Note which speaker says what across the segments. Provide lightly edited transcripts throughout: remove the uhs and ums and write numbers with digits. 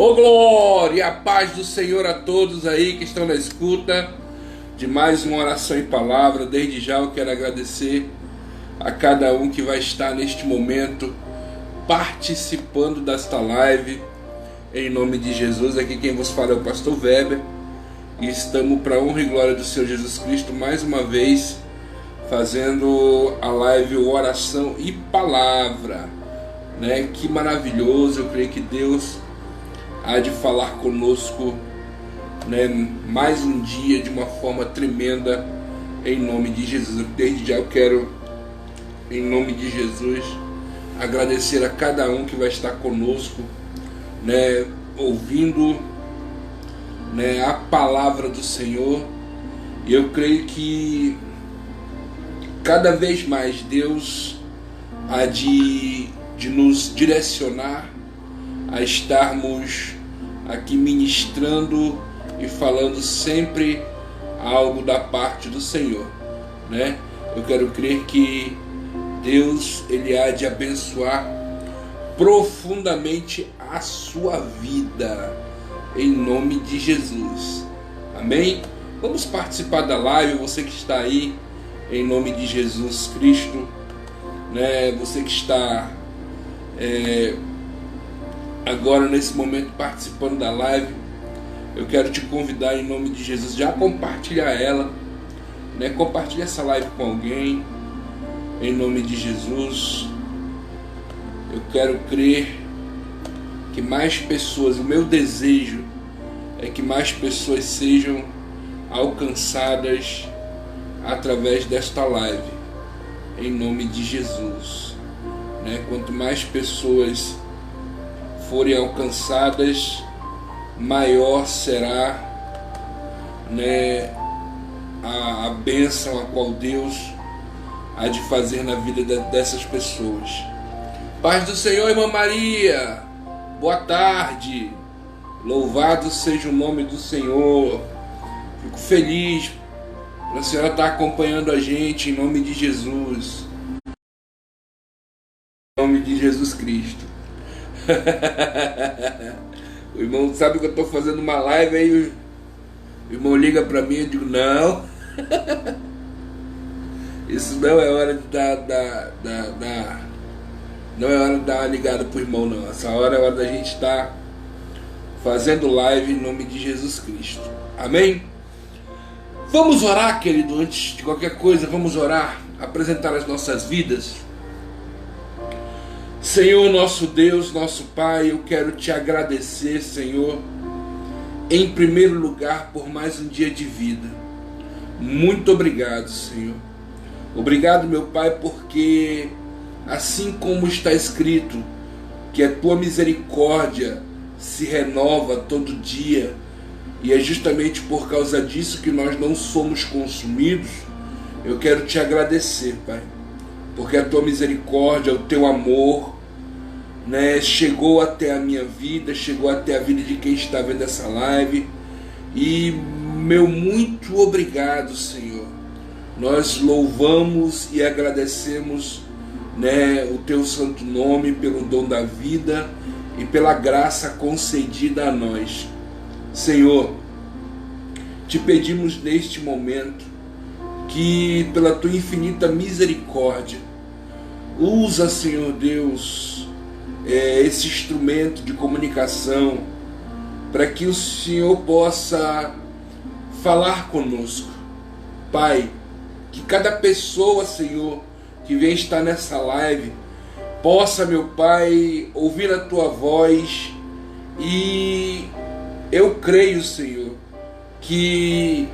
Speaker 1: Ô glória e a paz do Senhor a todos aí que estão na escuta de mais uma oração em palavra. Desde já eu quero agradecer a cada um que vai estar neste momento participando desta live. Em nome de Jesus, aqui quem vos fala é o pastor Weber. E estamos para a honra e glória do Senhor Jesus Cristo mais uma vez fazendo a live oração e palavra, né? Que maravilhoso, eu creio que Deus há de falar conosco, né, mais um dia de uma forma tremenda, em nome de Jesus. Desde já eu quero, em nome de Jesus, agradecer a cada um que vai estar conosco, né, ouvindo, né, a palavra do Senhor. E eu creio que cada vez mais Deus há de nos direcionar a estarmos aqui ministrando e falando sempre algo da parte do Senhor, né? Eu quero crer que Deus, Ele há de abençoar profundamente a sua vida, em nome de Jesus, amém? Vamos participar da live, você que está aí, em nome de Jesus Cristo, né? Você que está agora nesse momento participando da live, eu quero te convidar em nome de Jesus, já compartilhar ela, né? Compartilha essa live com alguém, em nome de Jesus. Eu quero crer que mais pessoas, o meu desejo é que mais pessoas sejam alcançadas através desta live, em nome de Jesus, né? Quanto mais pessoas forem alcançadas, maior será, né, a bênção a qual Deus há de fazer na vida dessas pessoas. Paz do Senhor, irmã Maria, boa tarde, louvado seja o nome do Senhor. Fico feliz a senhora estar acompanhando a gente, em nome de Jesus, em nome de Jesus Cristo. O irmão sabe que eu estou fazendo uma live, aí o irmão liga para mim e eu digo, não, isso não é hora de não é hora de dar uma ligada pro irmão, não. Essa hora é hora da gente estar fazendo live em nome de Jesus Cristo, amém? Vamos orar, querido, antes de qualquer coisa, vamos orar, apresentar as nossas vidas. Senhor, nosso Deus, nosso Pai, eu quero te agradecer, Senhor, em primeiro lugar, por mais um dia de vida. Muito obrigado, Senhor. Obrigado, meu Pai, porque assim como está escrito, que a tua misericórdia se renova todo dia, e é justamente por causa disso que nós não somos consumidos, eu quero te agradecer, Pai, porque a tua misericórdia, o teu amor, né, chegou até a minha vida, chegou até a vida de quem está vendo essa live. E meu muito obrigado, Senhor. Nós louvamos e agradecemos, né, o teu santo nome pelo dom da vida e pela graça concedida a nós. Senhor, te pedimos neste momento que pela tua infinita misericórdia usa, Senhor Deus, esse instrumento de comunicação para que o Senhor possa falar conosco. Pai, que cada pessoa, Senhor, que vem estar nessa live possa, meu Pai, ouvir a tua voz. E eu creio, Senhor, que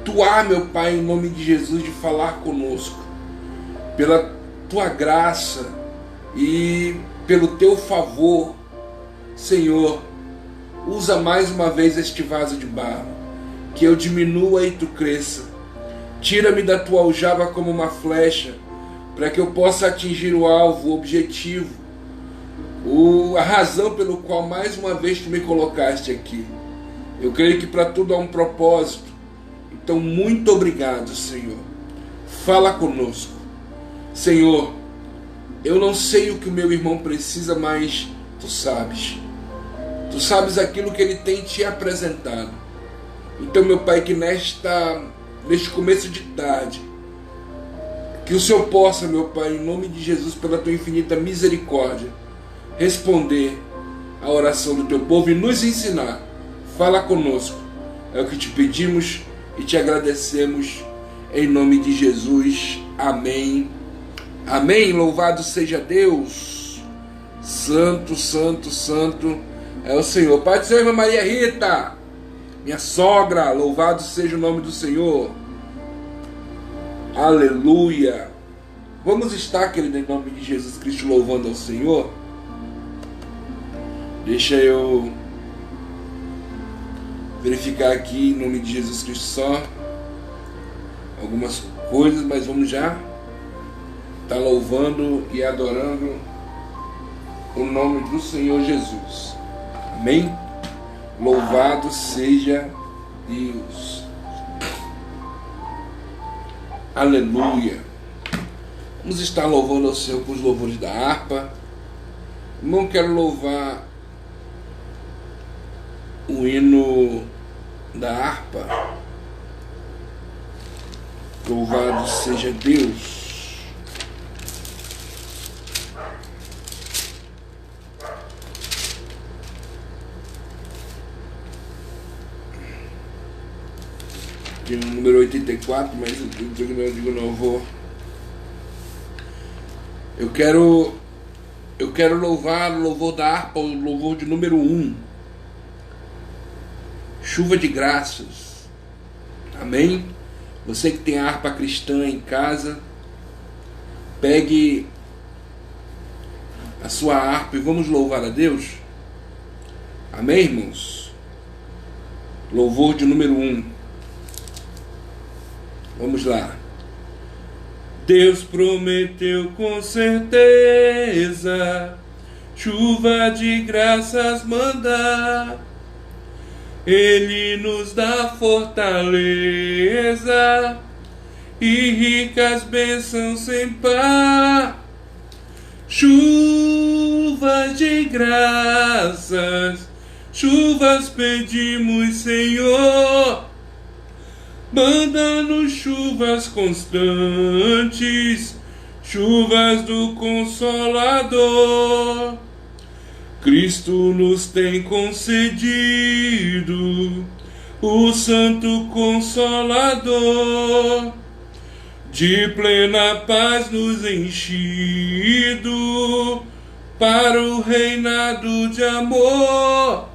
Speaker 1: tu há, meu Pai, em nome de Jesus, de falar conosco pela tua graça e pelo teu favor. Senhor, usa mais uma vez este vaso de barro, que eu diminua e tu cresça. Tira-me da tua aljava como uma flecha, para que eu possa atingir o alvo, o objetivo, a razão pelo qual mais uma vez tu me colocaste aqui. Eu creio que para tudo há um propósito. Então, muito obrigado, Senhor. Fala conosco. Senhor, eu não sei o que o meu irmão precisa, mas tu sabes. Tu sabes aquilo que Ele tem te apresentado. Então, meu Pai, que neste começo de tarde, que o Senhor possa, meu Pai, em nome de Jesus, pela Tua infinita misericórdia, responder a oração do Teu povo e nos ensinar. Fala conosco. É o que te pedimos e te agradecemos em nome de Jesus. Amém. Amém. Louvado seja Deus. Santo, santo, santo é o Senhor. Pai do Senhor, irmã Maria Rita, minha sogra, louvado seja o nome do Senhor. Aleluia. Vamos estar, querido, em nome de Jesus Cristo, louvando ao Senhor. Deixa eu verificar aqui, em nome de Jesus Cristo, só algumas coisas, mas vamos já estar louvando e adorando o nome do Senhor Jesus. Amém? Louvado seja Deus. Aleluia. Vamos estar louvando ao Senhor com os louvores da harpa. Irmão, quero louvar o hino da harpa. Louvado seja Deus. Tem o número 84, mas eu digo não vou. Eu quero louvar o louvor da harpa, o louvor de número 1. Chuva de graças. Amém? Você que tem a harpa cristã em casa, pegue a sua harpa e vamos louvar a Deus. Amém, irmãos? Louvor de número 1. Vamos lá. Deus prometeu com certeza chuva de graças mandar. Ele nos dá fortaleza e ricas bênçãos sem par. Chuva de graças, chuvas pedimos, Senhor. Manda-nos chuvas constantes, chuvas do Consolador. Cristo nos tem concedido o Santo Consolador, de plena paz nos enchido para o reinado de amor.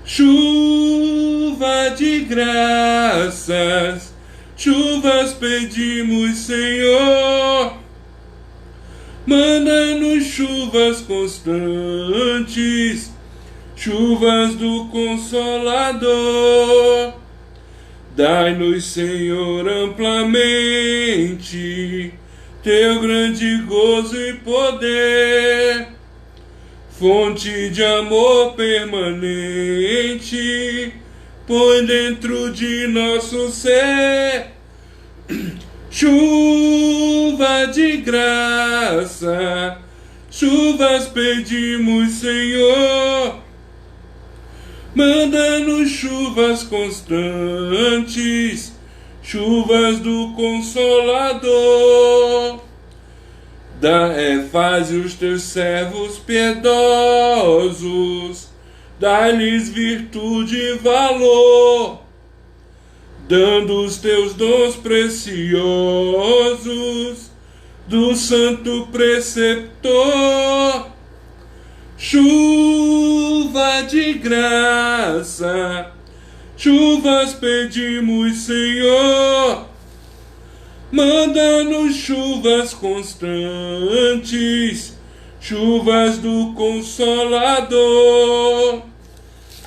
Speaker 1: Chuva de graças, chuvas pedimos, Senhor. Manda-nos chuvas constantes, chuvas do Consolador. Dai-nos, Senhor, amplamente teu grande gozo e poder, fonte de amor permanente, põe dentro de nosso ser. Chuva de graça, chuvas pedimos, Senhor. Manda-nos chuvas constantes, chuvas do Consolador. Faze os teus servos piedosos, dá-lhes virtude e valor, dando os teus dons preciosos do santo preceptor. Chuva de graça, chuvas pedimos, Senhor. Manda-nos chuvas constantes, chuvas do Consolador.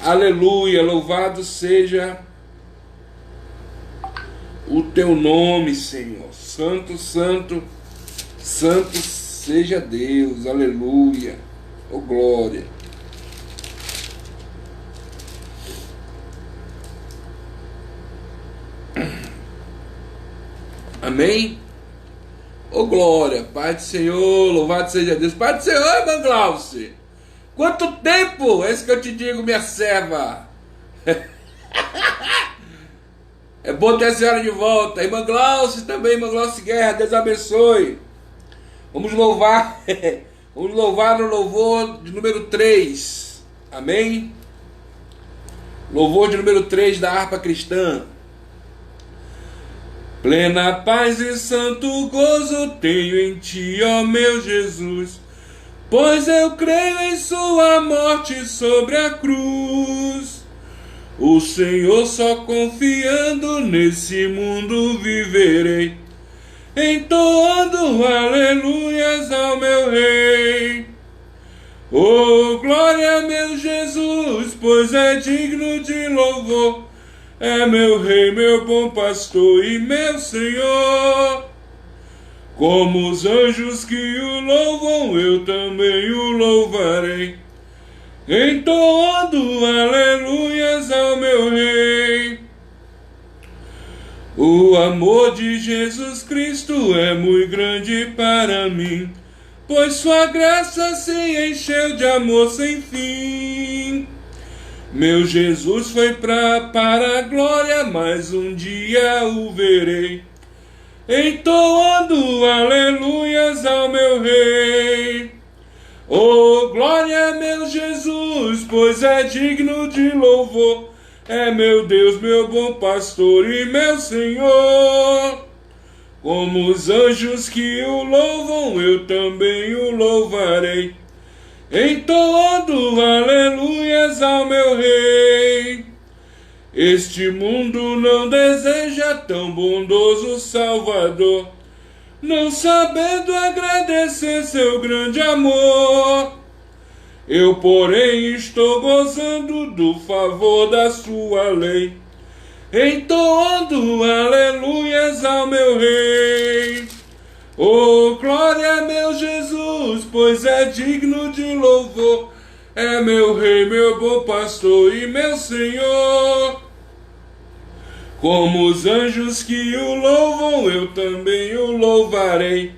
Speaker 1: Aleluia, louvado seja o teu nome, Senhor. Santo, santo, santo seja Deus. Aleluia, oh glória. Amém? Ô glória, Pai do Senhor, louvado seja Deus. Pai do Senhor, irmã Glauce. Quanto tempo? É isso que eu te digo, minha serva. É bom ter a senhora de volta. Irmã Glauce também, irmã Glauce Guerra, Deus abençoe. Vamos louvar. Vamos louvar no louvor de número 3. Amém? Louvor de número 3 da harpa cristã. Plena paz e santo gozo tenho em ti, ó meu Jesus, pois eu creio em sua morte sobre a cruz. O Senhor só confiando nesse mundo viverei, entoando aleluias ao meu Rei. Oh, glória a meu Jesus, pois é digno de louvor. É meu Rei, meu bom pastor e meu Senhor. Como os anjos que o louvam, eu também o louvarei, entoando aleluias ao meu Rei. O amor de Jesus Cristo é muito grande para mim, pois sua graça se encheu de amor sem fim. Meu Jesus foi para a glória, mas um dia o verei, entoando aleluias ao meu Rei. Oh, glória a meu Jesus, pois é digno de louvor. É meu Deus, meu bom pastor e meu Senhor. Como os anjos que o louvam, eu também o louvarei, entoando aleluias ao meu Rei. Este mundo não deseja tão bondoso Salvador, não sabendo agradecer seu grande amor. Eu, porém, estou gozando do favor da sua lei, entoando aleluias ao meu Rei. Oh, glória a meu Jesus, pois é digno de louvor. É meu Rei, meu bom pastor e meu Senhor. Como os anjos que o louvam, eu também o louvarei,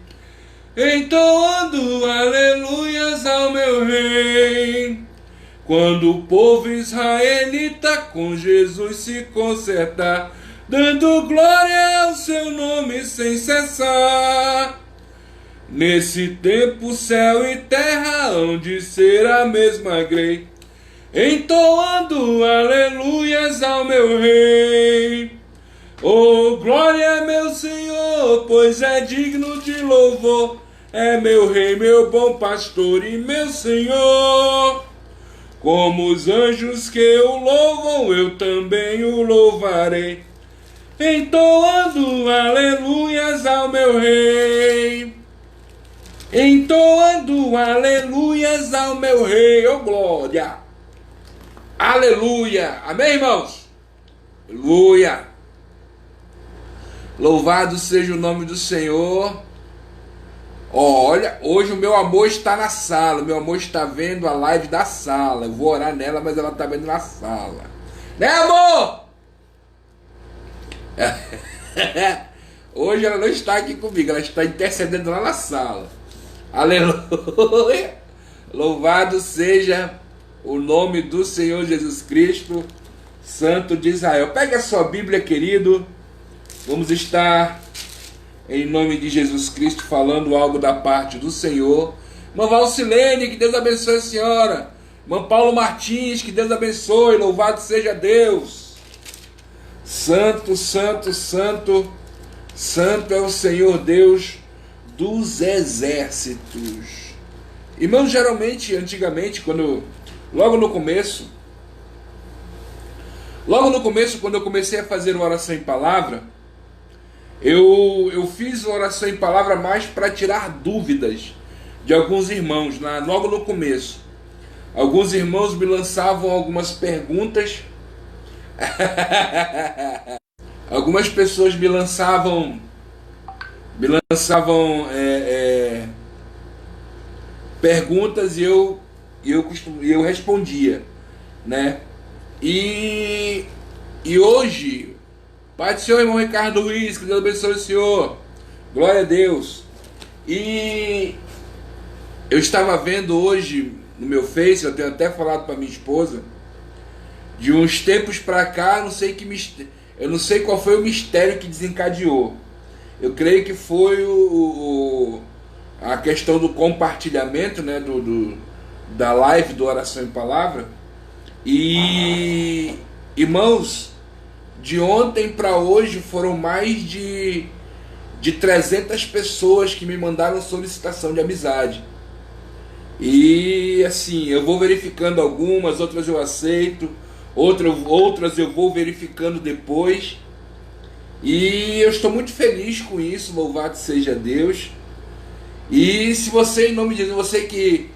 Speaker 1: entoando aleluias ao meu Rei. Quando o povo israelita com Jesus se consertar, dando glória ao seu nome sem cessar, nesse tempo céu e terra hão de ser a mesma grei, entoando aleluias ao meu Rei. Oh, glória a meu Senhor, pois é digno de louvor. É meu Rei, meu bom pastor e meu Senhor. Como os anjos que o louvam, eu também o louvarei, entoando aleluias ao meu Rei. Entoando aleluias ao meu Rei. Oh, glória! Aleluia! Amém, irmãos? Aleluia! Louvado seja o nome do Senhor. Olha, hoje o meu amor está na sala. O meu amor está vendo a live da sala. Eu vou orar nela, mas ela está vendo na sala. Né, amor? Hoje ela não está aqui comigo. Ela está intercedendo lá na sala. Aleluia! Louvado seja o nome do Senhor Jesus Cristo, Santo de Israel. Pegue a sua Bíblia, querido. Vamos estar, em nome de Jesus Cristo, falando algo da parte do Senhor. Irmã Valcilene, que Deus abençoe a senhora. Irmã Paulo Martins, que Deus abençoe. Louvado seja Deus. Santo, santo, santo, santo é o Senhor Deus dos exércitos. Irmãos, geralmente, antigamente, logo no começo, quando eu comecei a fazer oração em palavra, eu fiz oração em palavra mais para tirar dúvidas de alguns irmãos, logo no começo. Alguns irmãos me lançavam algumas perguntas. Algumas pessoas me lançavam perguntas e eu respondia, né? E hoje, Pai do Senhor, irmão Ricardo Ruiz, que Deus abençoe o Senhor, glória a Deus. E eu estava vendo hoje no meu Face, eu tenho até falado para minha esposa, de uns tempos para cá, eu não sei qual foi o mistério que desencadeou. Eu creio que foi a questão do compartilhamento, né, da live do Oração em Palavra. E, irmãos, de ontem para hoje foram mais de 300 pessoas que me mandaram solicitação de amizade. E assim, eu vou verificando algumas, outras eu aceito, outras eu vou verificando depois. E eu estou muito feliz com isso, louvado seja Deus. E se você, em nome de Deus, você que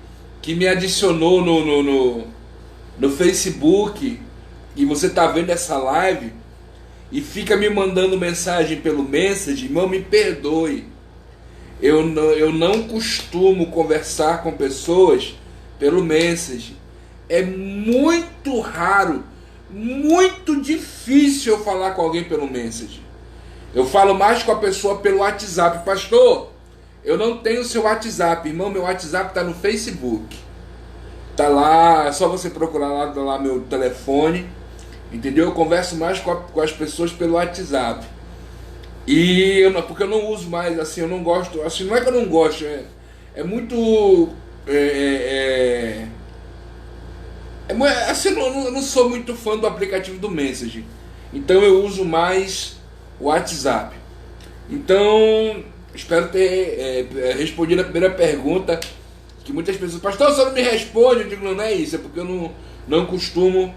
Speaker 1: me adicionou no Facebook, e você está vendo essa live e fica me mandando mensagem pelo Messenger, irmão, me perdoe. Eu não costumo conversar com pessoas pelo Messenger. É muito raro, muito difícil eu falar com alguém pelo Messenger. Eu falo mais com a pessoa pelo WhatsApp. Pastor, eu não tenho seu WhatsApp. Irmão, meu WhatsApp está no Facebook. Tá lá, é só você procurar lá, tá lá meu telefone. Entendeu? Eu converso mais com as pessoas pelo WhatsApp. E porque eu não uso mais, assim, eu não gosto, assim, não é que eu não gosto, é muito, assim, eu não sou muito fã do aplicativo do Messenger, então eu uso mais o WhatsApp. Então, espero ter respondido a primeira pergunta, que muitas pessoas, pastor, você não me responde, eu digo, não é isso, é porque eu não costumo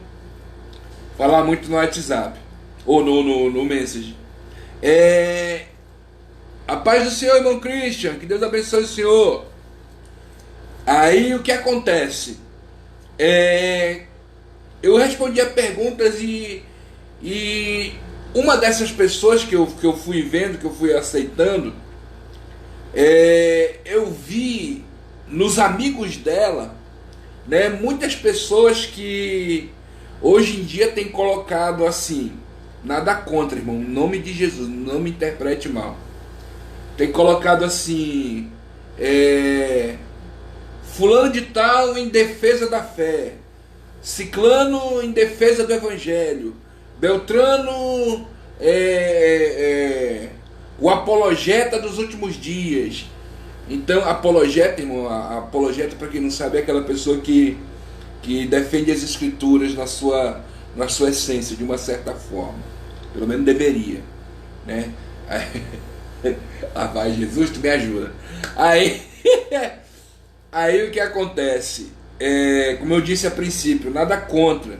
Speaker 1: falar muito no WhatsApp, ou no Messenger. A paz do Senhor, irmão Christian, que Deus abençoe o senhor. Aí o que acontece? Eu respondi a perguntas e uma dessas pessoas que eu fui vendo, que eu fui aceitando, eu vi nos amigos dela, né, muitas pessoas que hoje em dia têm colocado assim, nada contra, irmão, em nome de Jesus, não me interprete mal. Tem colocado assim, fulano de tal em defesa da fé, ciclano em defesa do evangelho, Beltrano o apologeta dos últimos dias. Então, apologeta, irmão, a apologeta, para quem não sabe, é aquela pessoa que defende as escrituras na sua essência, de uma certa forma. Pelo menos deveria, né? Vai, Jesus, tu me ajuda. Aí o que acontece? Como eu disse a princípio, nada contra,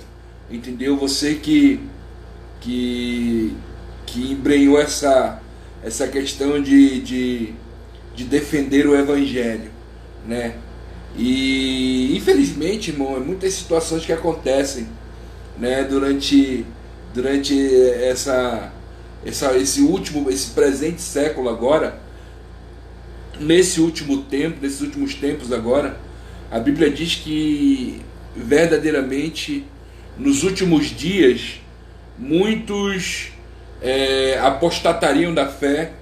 Speaker 1: entendeu? Você que embrenhou essa questão de defender o evangelho, né? E infelizmente, irmão, muitas situações que acontecem, né, durante esse presente século agora, nesses últimos tempos agora, a Bíblia diz que verdadeiramente nos últimos dias muitos apostatariam da fé,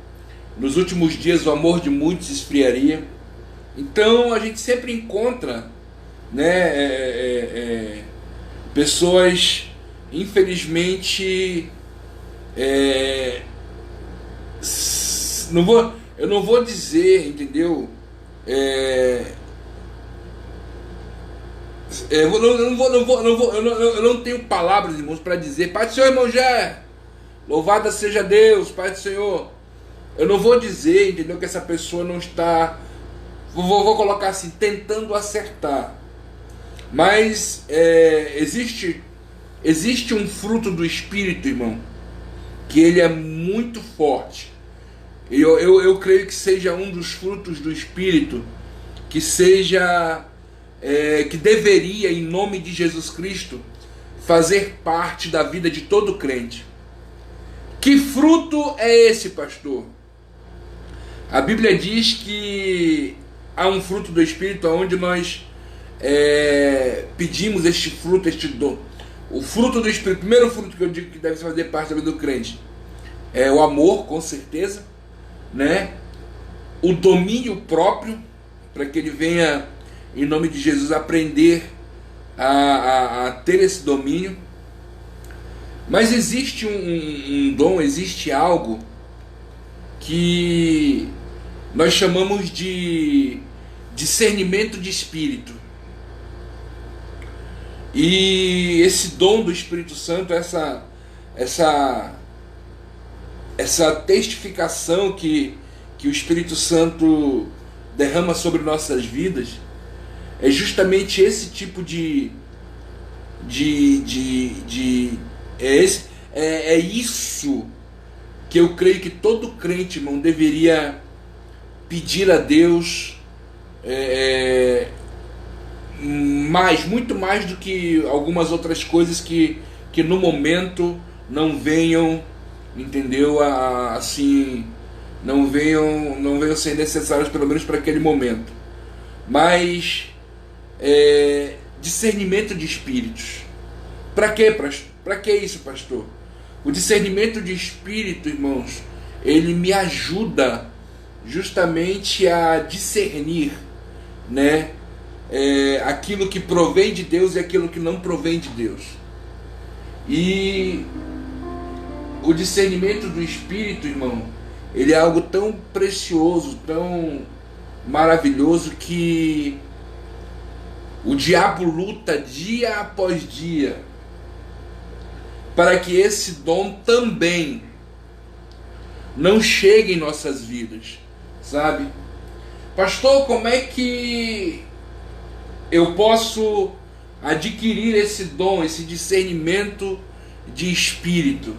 Speaker 1: nos últimos dias o amor de muitos esfriaria. Então a gente sempre encontra, né, pessoas, infelizmente, eu não vou dizer, entendeu? Eu não tenho palavras, irmãos, para dizer, Pai do Senhor, irmão Jé, louvada seja Deus, Pai do Senhor. Eu não vou dizer, entendeu, que essa pessoa não está, vou colocar assim, tentando acertar. Mas existe um fruto do Espírito, irmão, que ele é muito forte. Eu creio que seja um dos frutos do Espírito, que seja, que deveria, em nome de Jesus Cristo, fazer parte da vida de todo crente. Que fruto é esse, pastor? A Bíblia diz que há um fruto do Espírito onde nós pedimos este fruto, este dom. O fruto do Espírito, o primeiro fruto que eu digo que deve fazer parte da vida do crente é o amor, com certeza, né? O domínio próprio, para que ele venha em nome de Jesus, aprender a ter esse domínio. Mas existe um dom, existe algo que nós chamamos de discernimento de espírito. E esse dom do Espírito Santo, essa testificação que o Espírito Santo derrama sobre nossas vidas, é justamente esse tipo é isso que eu creio que todo crente, irmão, deveria pedir a Deus, muito mais do que algumas outras coisas que no momento não venham, entendeu? Assim, não venham ser necessários, pelo menos para aquele momento. Mas discernimento de espíritos. Para quê? Para que isso, pastor? O discernimento de espírito, irmãos, ele me ajuda justamente a discernir, né? Aquilo que provém de Deus e aquilo que não provém de Deus. E o discernimento do espírito, irmão, ele é algo tão precioso, tão maravilhoso, que o diabo luta dia após dia para que esse dom também não chegue em nossas vidas, sabe? Pastor, como é que eu posso adquirir esse dom, esse discernimento de espírito?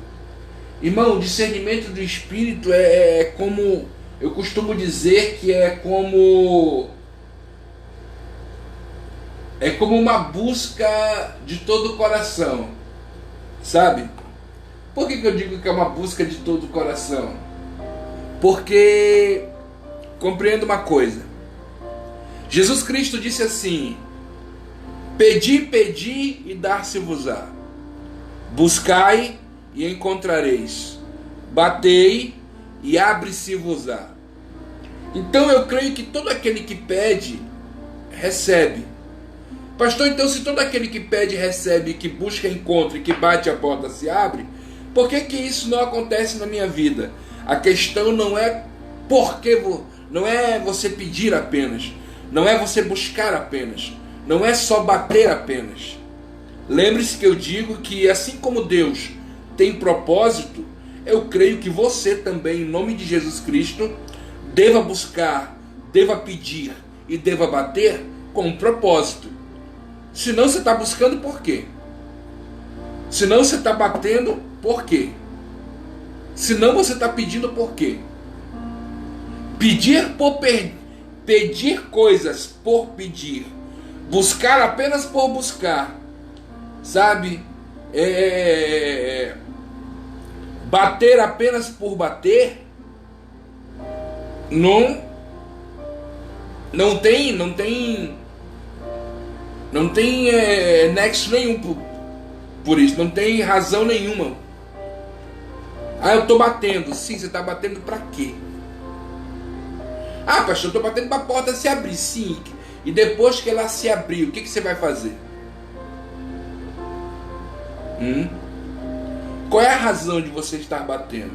Speaker 1: Irmão, o discernimento do espírito é como, eu costumo dizer que é como uma busca de todo o coração, sabe? Por que eu digo que é uma busca de todo o coração? Porque, compreenda uma coisa, Jesus Cristo disse assim: pedi, pedi e dar-se-vos-á, buscai e encontrareis, batei e abre-se-vos-á. Então eu creio que todo aquele que pede, recebe. Pastor, então se todo aquele que pede, recebe, que busca, encontra e que bate, a porta se abre, por que isso não acontece na minha vida? A questão não é não é você pedir apenas, não é você buscar apenas, não é só bater apenas. Lembre-se que eu digo que assim como Deus tem propósito, eu creio que você também, em nome de Jesus Cristo, deva buscar, deva pedir e deva bater com um propósito. Senão você está buscando por quê? Senão você está batendo por quê? Senão você está pedindo por quê? Pedir coisas por pedir, buscar apenas por buscar, sabe? Bater apenas por bater, não tem nexo nenhum por isso, não tem razão nenhuma. Ah, eu estou batendo. Sim, você está batendo para quê? Ah, pastor, eu estou batendo para a porta se abrir. Sim, e depois que ela se abrir, o que você vai fazer? Qual é a razão de você estar batendo?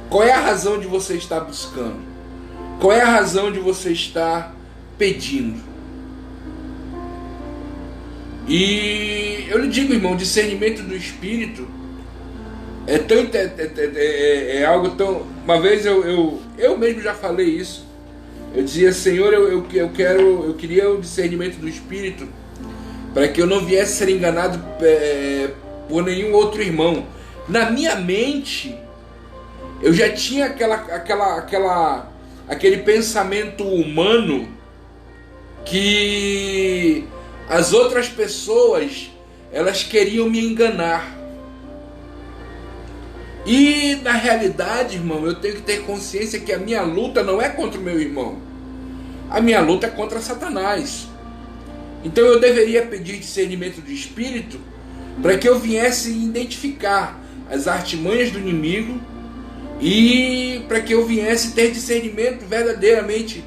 Speaker 1: Qual é a razão de você estar buscando? Qual é a razão de você estar pedindo? E eu lhe digo, irmão, discernimento do Espírito é algo tão... Uma vez eu mesmo já falei isso. Eu dizia: Senhor, eu queria o discernimento do Espírito para que eu não viesse a ser enganado por nenhum outro irmão. Na minha mente eu já tinha aquele pensamento humano que as outras pessoas, elas queriam me enganar. E na realidade, irmão, eu tenho que ter consciência que a minha luta não é contra o meu irmão. A minha luta é contra Satanás. Então eu deveria pedir discernimento do Espírito para que eu viesse identificar as artimanhas do inimigo e para que eu viesse ter discernimento verdadeiramente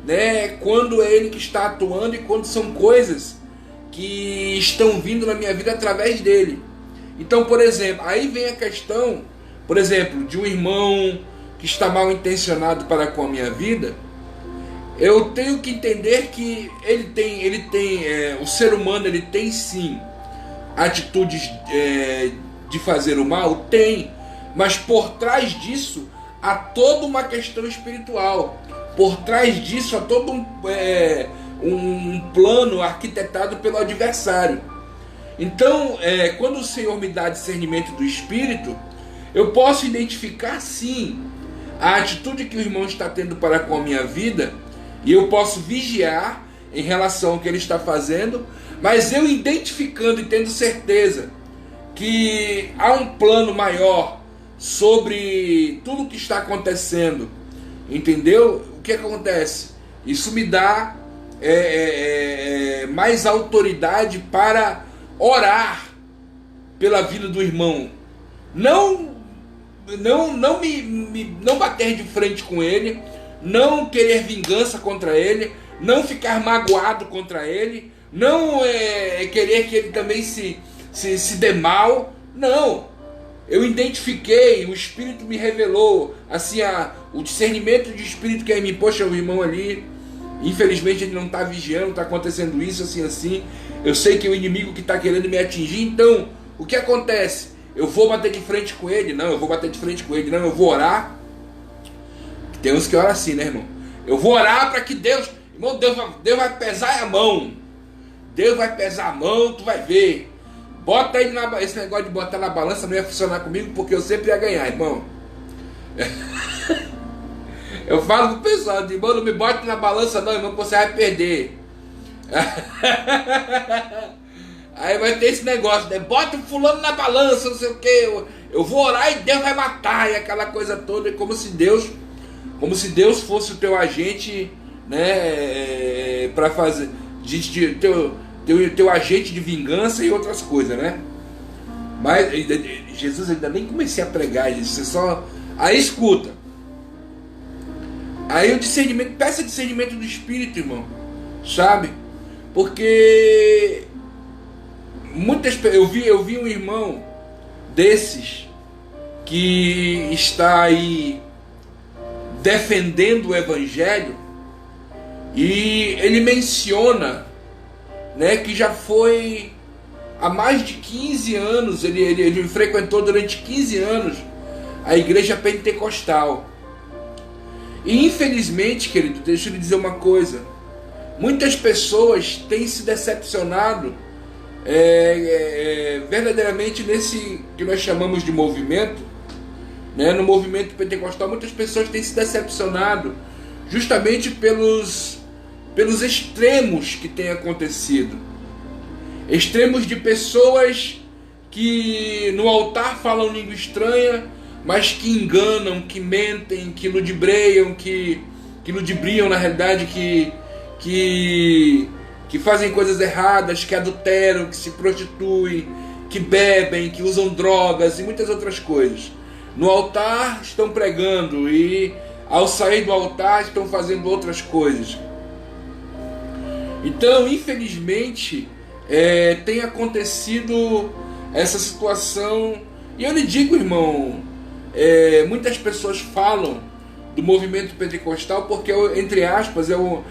Speaker 1: né, quando é Ele que está atuando e quando são coisas que estão vindo na minha vida através dele. Então, por exemplo, aí vem a questão, por exemplo, de um irmão que está mal intencionado para com a minha vida. Eu tenho que entender que o ser humano, ele tem sim atitudes de fazer o mal, tem, mas por trás disso há toda uma questão espiritual. Por trás disso há todo um plano arquitetado pelo adversário. Então, quando o Senhor me dá discernimento do Espírito, eu posso identificar sim a atitude que o irmão está tendo para com a minha vida, e eu posso vigiar em relação ao que ele está fazendo, mas eu identificando e tendo certeza que há um plano maior sobre tudo o que está acontecendo, entendeu? O que acontece? Isso me dá mais autoridade para orar pela vida do irmão. Não bater de frente com ele, não querer vingança contra ele, não ficar magoado contra ele, não querer que ele também se dê mal. Não. Eu identifiquei, o Espírito me revelou, assim, o discernimento de Espírito que aí me, poxa, o irmão ali, infelizmente ele não está vigiando, está acontecendo isso, assim. Eu sei que o inimigo que está querendo me atingir, então, o que acontece? Eu vou bater de frente com ele? Não, eu vou bater de frente com ele, não, eu vou orar. Tem uns que oram assim, né, irmão? Eu vou orar para que Deus... Irmão, Deus vai pesar a mão. Deus vai pesar a mão, tu vai ver. Bota ele esse negócio de botar na balança não ia funcionar comigo, porque eu sempre ia ganhar, irmão. Eu falo pro pessoal, irmão, não me bote na balança não, irmão, que você vai perder. Aí vai ter esse negócio, né? Bota o fulano na balança, não sei o que. Eu vou orar e Deus vai matar, e aquela coisa toda, como se Deus fosse o teu agente, né? Para fazer teu agente de vingança e outras coisas, né? Mas Jesus, ainda nem comecei a pregar isso, você só... Aí escuta. Aí o discernimento, peça discernimento do Espírito, irmão, sabe? Porque eu vi um irmão desses que está aí defendendo o Evangelho, e ele menciona, né, que já foi há mais de 15 anos, ele frequentou durante 15 anos a igreja pentecostal. E infelizmente, querido, deixa eu lhe dizer uma coisa, muitas pessoas têm se decepcionado verdadeiramente nesse que nós chamamos de movimento, né? No movimento pentecostal, muitas pessoas têm se decepcionado justamente pelos extremos que têm acontecido. Extremos de pessoas que no altar falam língua estranha, mas que enganam, que mentem, que ludibriam, que ludibriam na realidade, que fazem coisas erradas, que adulteram, que se prostituem, que bebem, que usam drogas e muitas outras coisas. No altar estão pregando e ao sair do altar estão fazendo outras coisas. Então, infelizmente, tem acontecido essa situação. E eu lhe digo, irmão, muitas pessoas falam do movimento pentecostal porque, entre aspas, eu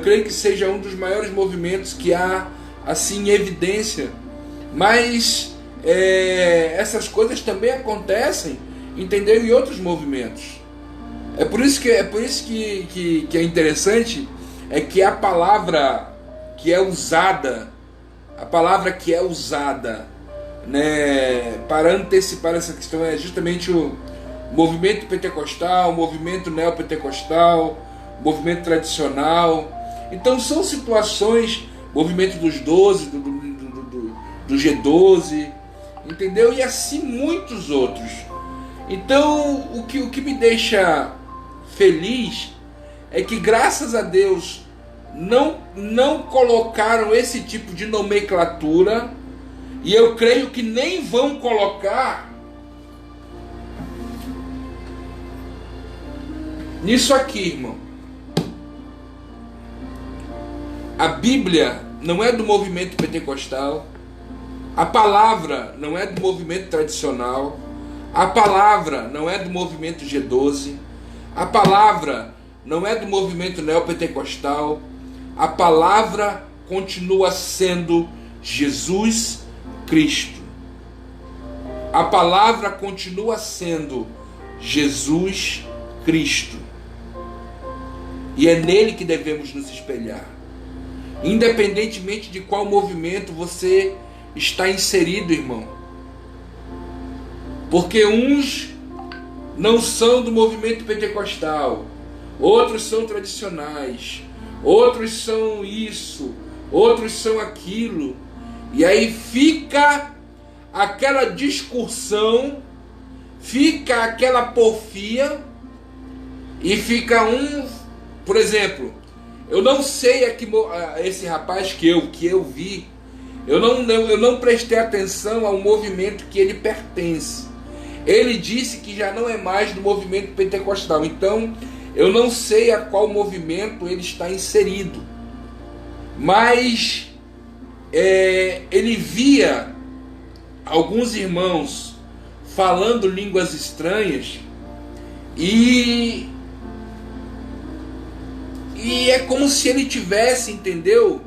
Speaker 1: creio que seja um dos maiores movimentos que há assim em evidência. Mas essas coisas também acontecem, entendeu, em outros movimentos. É por isso que é interessante, é que a palavra que é usada, né, para antecipar essa questão é justamente o movimento pentecostal, o movimento neopentecostal, o movimento tradicional. Então são situações, movimento dos 12, do G12, entendeu? E assim muitos outros. Então o que me deixa feliz é que, graças a Deus, não colocaram esse tipo de nomenclatura, e eu creio que nem vão colocar nisso aqui, irmão. A Bíblia não é do movimento pentecostal. A palavra não é do movimento tradicional. A palavra não é do movimento G12. A palavra não é do movimento neopentecostal. A palavra continua sendo Jesus Cristo. A palavra continua sendo Jesus Cristo. E é nele que devemos nos espelhar. Independentemente de qual movimento você está inserido, irmão. Porque uns não são do movimento pentecostal, outros são tradicionais, outros são isso, outros são aquilo. E aí fica aquela discussão, fica aquela porfia, e fica um, por exemplo, eu não sei esse rapaz que eu vi, eu não prestei atenção ao movimento que ele pertence. Ele disse que já não é mais do movimento pentecostal, então eu não sei a qual movimento ele está inserido. Mas ele via alguns irmãos falando línguas estranhas e é como se ele tivesse, entendeu?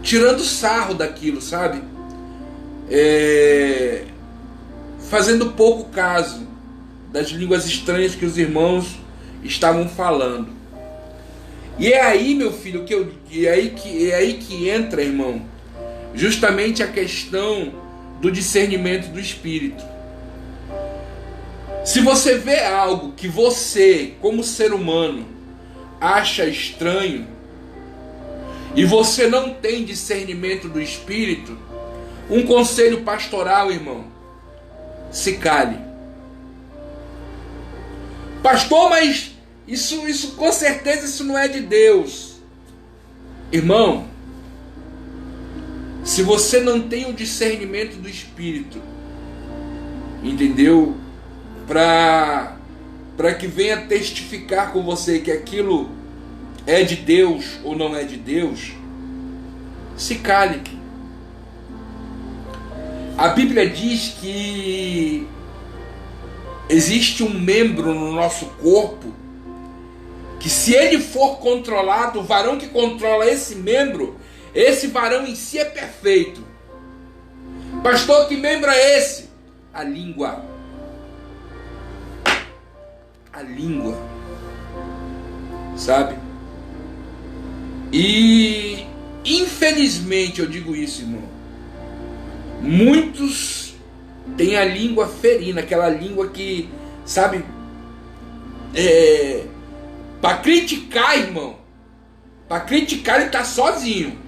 Speaker 1: Tirando sarro daquilo, sabe? Fazendo pouco caso das línguas estranhas que os irmãos estavam falando. E é aí, meu filho, é aí que entra, irmão, justamente a questão do discernimento do Espírito. Se você vê algo que você, como ser humano, acha estranho, e você não tem discernimento do Espírito, um conselho pastoral, irmão: se cale. Pastor, mas isso com certeza isso não é de Deus. Irmão, se você não tem o discernimento do Espírito, entendeu? Para que venha testificar com você que aquilo é de Deus ou não é de Deus, se cale. A Bíblia diz que existe um membro no nosso corpo que, se ele for controlado, o varão que controla esse membro, esse varão em si é perfeito. Pastor, que membro é esse? A língua. A língua. Sabe? E infelizmente eu digo isso, irmão, muitos têm a língua ferina, aquela língua que, sabe, para criticar, irmão, para criticar ele está sozinho.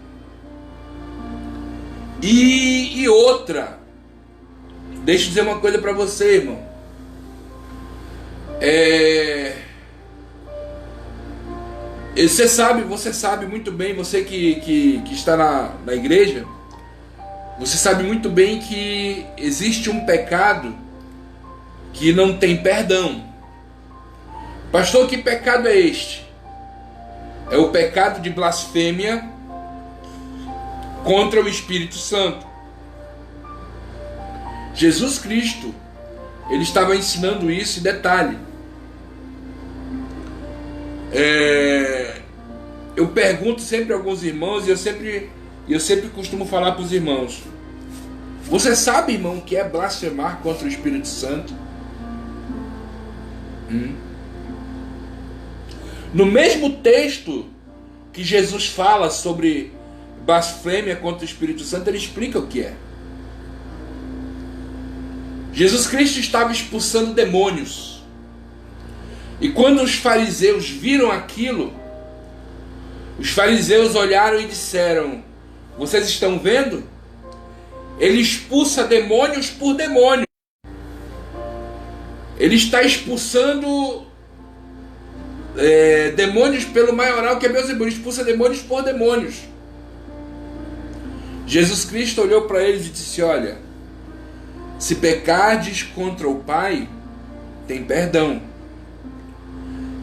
Speaker 1: E outra, deixa eu dizer uma coisa para você, irmão. Você sabe muito bem, você que está na igreja, você sabe muito bem que existe um pecado que não tem perdão. Pastor, que pecado é este? É o pecado de blasfêmia contra o Espírito Santo. Jesus Cristo, ele estava ensinando isso, e detalhe, eu pergunto sempre a alguns irmãos, e eu sempre costumo falar para os irmãos: você sabe, irmão, o que é blasfemar contra o Espírito Santo? No mesmo texto que Jesus fala sobre blasfêmia contra o Espírito Santo, ele explica o que é. Jesus Cristo estava expulsando demônios. E quando os fariseus viram aquilo, os fariseus olharam e disseram: vocês estão vendo? Ele expulsa demônios por demônio. Ele está expulsando demônios pelo maioral, que é Beelzebul. Ele expulsa demônios por demônios. Jesus Cristo olhou para eles e disse: olha, se pecardes contra o Pai, tem perdão.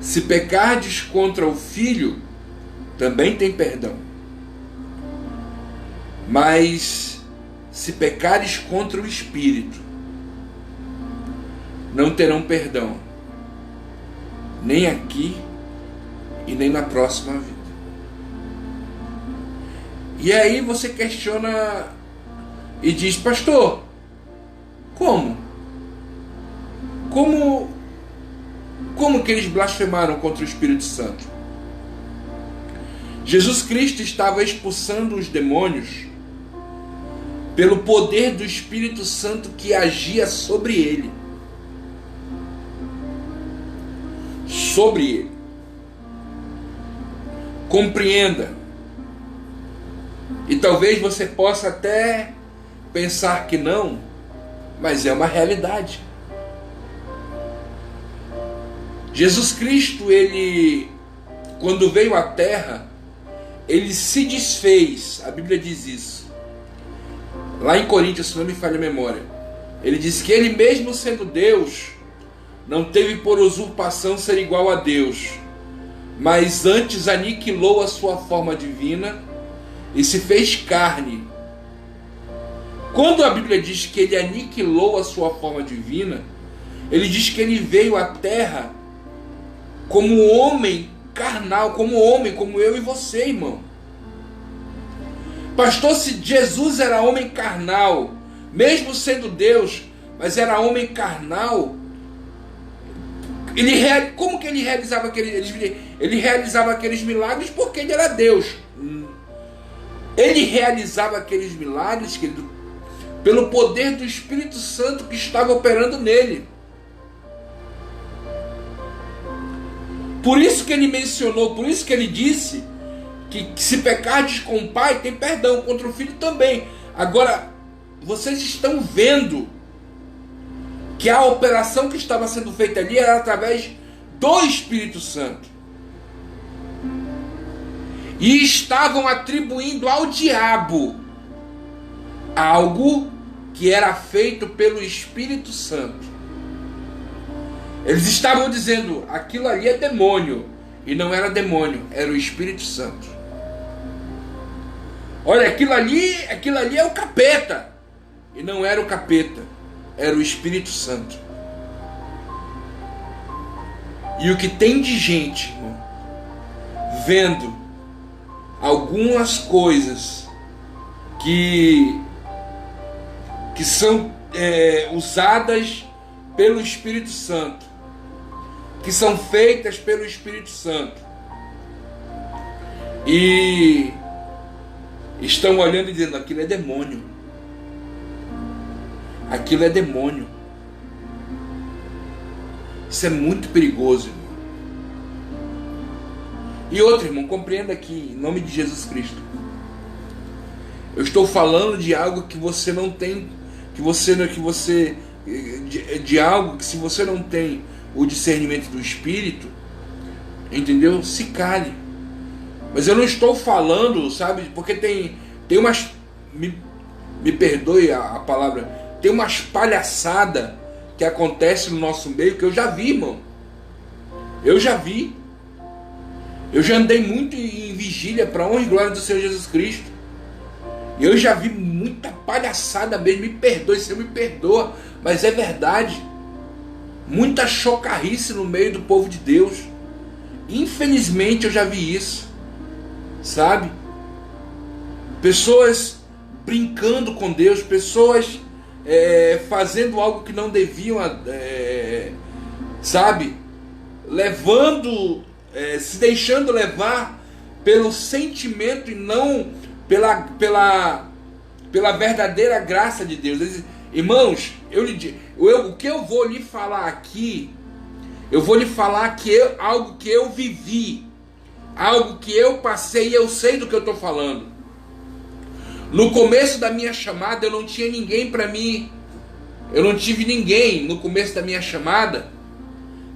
Speaker 1: Se pecardes contra o Filho, também tem perdão. Mas se pecares contra o Espírito, não terão perdão, nem aqui e nem na próxima vida. E aí você questiona e diz: pastor, como que eles blasfemaram contra o Espírito Santo? Jesus Cristo estava expulsando os demônios pelo poder do Espírito Santo que agia sobre ele. Sobre ele. Compreenda. E talvez você possa até pensar que não, mas é uma realidade. Jesus Cristo, ele, quando veio à Terra, ele se desfez, a Bíblia diz isso. Lá em Coríntios, se não me falha a memória, ele diz que ele mesmo sendo Deus, não teve por usurpação ser igual a Deus, mas antes aniquilou a sua forma divina e se fez carne. Quando a Bíblia diz que ele aniquilou a sua forma divina, ele diz que ele veio à Terra como homem carnal, como homem, como eu e você, irmão. Pastor, se Jesus era homem carnal, mesmo sendo Deus, mas era homem carnal, como que ele realizava ele realizava aqueles milagres? Porque ele era Deus. Ele realizava aqueles milagres, querido, pelo poder do Espírito Santo que estava operando nele. Por isso que ele mencionou, por isso que ele disse que se pecardes com o Pai, tem perdão, contra o Filho também. Agora, vocês estão vendo que a operação que estava sendo feita ali era através do Espírito Santo. E estavam atribuindo ao diabo algo que era feito pelo Espírito Santo. Eles estavam dizendo: aquilo ali é demônio. E não era demônio, era o Espírito Santo. Olha, aquilo ali é o capeta. E não era o capeta, era o Espírito Santo. E o que tem de gente, irmão, vendo algumas coisas que são usadas pelo Espírito Santo, que são feitas pelo Espírito Santo, e estão olhando e dizendo: aquilo é demônio, aquilo é demônio. Isso é muito perigoso, irmão. E outro, irmão, compreenda aqui, em nome de Jesus Cristo, eu estou falando de algo que você não tem, de algo que, se você não tem o discernimento do Espírito, entendeu? Se cale. Mas eu não estou falando, sabe, porque tem umas, me perdoe a palavra, tem umas palhaçadas que acontece no nosso meio que eu já vi, irmão. Eu já vi. Eu já andei muito em vigília para honra e glória do Senhor Jesus Cristo. E eu já vi muita palhaçada mesmo. Me perdoe, Senhor, me perdoa, mas é verdade. Muita chocarrice no meio do povo de Deus. Infelizmente eu já vi isso, sabe? Pessoas brincando com Deus, pessoas fazendo algo que não deviam, sabe? Levando, se deixando levar pelo sentimento e não pela verdadeira graça de Deus. Irmãos, o que eu vou lhe falar aqui, eu vou lhe falar algo que eu vivi, algo que eu passei, e eu sei do que eu estou falando. No começo da minha chamada, eu não tinha ninguém para mim, eu não tive ninguém no começo da minha chamada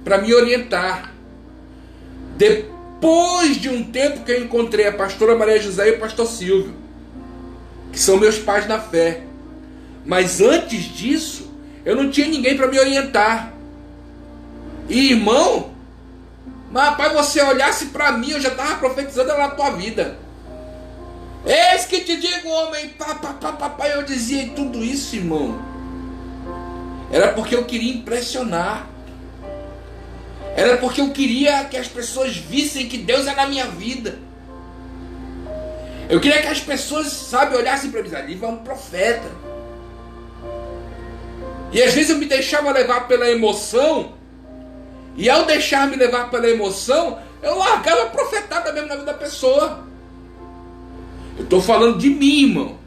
Speaker 1: para me orientar. Depois de um tempo que eu encontrei a pastora Maria José e o pastor Silvio, que são meus pais na fé. Mas antes disso, eu não tinha ninguém para me orientar. E irmão, Mas rapaz, você olhasse para mim, eu já estava profetizando na tua vida. Eis que te digo, homem, papai, eu dizia tudo isso, irmão. Era porque eu queria impressionar. Era porque eu queria que as pessoas vissem que Deus é na minha vida. Eu queria que as pessoas, sabe, olhassem para mim, ali vai um profeta. E às vezes eu me deixava levar pela emoção. E ao deixar-me levar pela emoção, eu largava a profetada mesmo na vida da pessoa. Eu estou falando de mim, irmão.